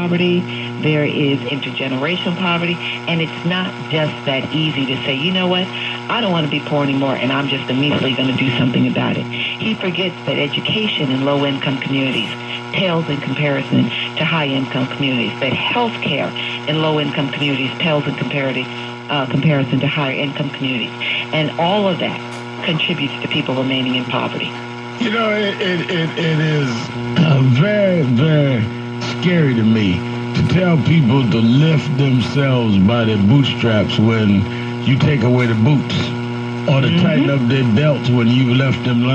poverty, there is intergenerational poverty, and it's not just that easy to say, you know what, I don't want to be poor anymore, and I'm just immediately going to do something about it. He forgets that education in low-income communities pales in comparison to high-income communities, that health care in low-income communities pales in comparison to higher-income communities. And all of that contributes to people remaining in poverty. You know, it is very, very scary to me to tell people to lift themselves by their bootstraps when you take away the boots, or to tighten up their belts when you left them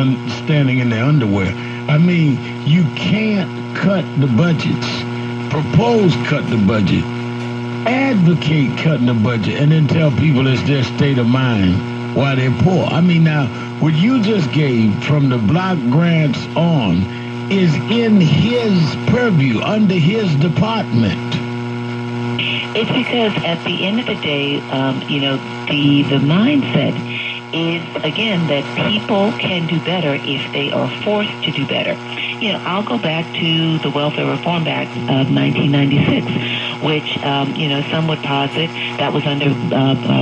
standing in their underwear. I mean, you can't cut the budgets, propose cut the budget, advocate cutting the budget, and then tell people it's their state of mind why they're poor. I mean, now, what you just gave from the block grants on is in his purview, under his department. It's because at the end of the day, the mindset is, again, that people can do better if they are forced to do better. I'll go back to the Welfare Reform Act of 1996, which, some would posit that was under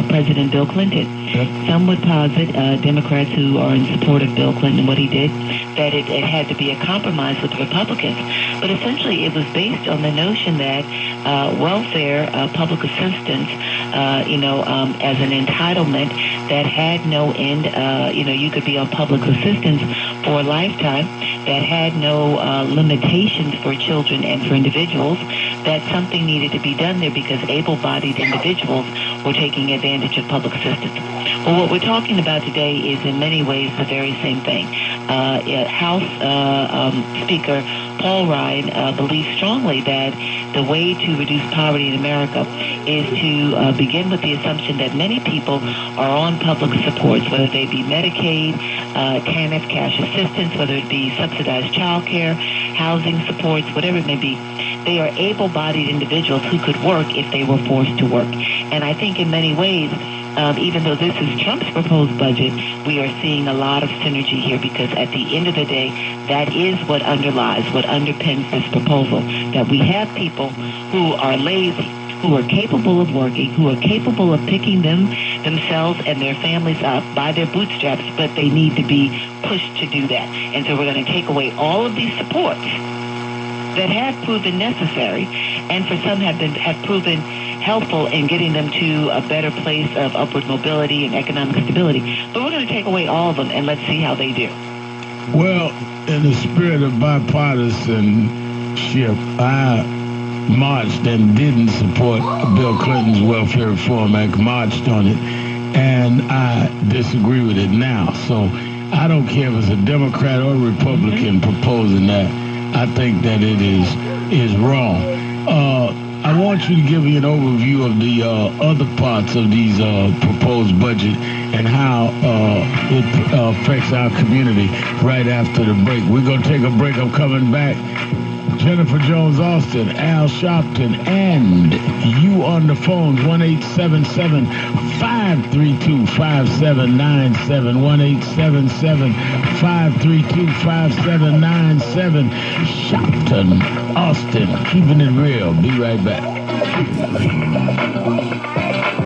President Bill Clinton. Yep. Some would posit, Democrats who are in support of Bill Clinton and what he did, that it had to be a compromise with Republicans. But essentially it was based on the notion that welfare, public assistance, as an entitlement that had no end, you could be on public assistance for a lifetime, that had no limitations for children and for individuals, that something needed to be done there because able-bodied individuals were taking advantage of public assistance. Well, what we're talking about today is in many ways the very same thing. House Speaker Paul Ryan believes strongly that the way to reduce poverty in America is to begin with the assumption that many people are on public supports, whether they be Medicaid, TANF cash assistance, whether it be subsidized child care, housing supports, whatever it may be. They are able-bodied individuals who could work if they were forced to work. And I think in many ways, even though this is Trump's proposed budget, we are seeing a lot of synergy here because at the end of the day, that is what underlies, what underpins this proposal, that we have people who are lazy, who are capable of working, who are capable of picking themselves and their families up by their bootstraps, but they need to be pushed to do that. And so we're going to take away all of these supports that have proven necessary and for some have proven helpful in getting them to a better place of upward mobility and economic stability. But we're going to take away all of them and let's see how they do. Well, in the spirit of bipartisanship, I marched and didn't support Bill Clinton's Welfare Reform Act, marched on it, and I disagree with it now. So I don't care if it's a Democrat or Republican proposing that. I think that it is wrong. I want you to give me an overview of the other parts of these proposed budget and how it affects our community right after the break. We're going to take a break. I'm coming back. Jennifer Jones-Austin, Al Sharpton, and you on the phones, 1-877-532-5797, 1-877-532-5797. Sharpton, Austin, keeping it real. Be right back.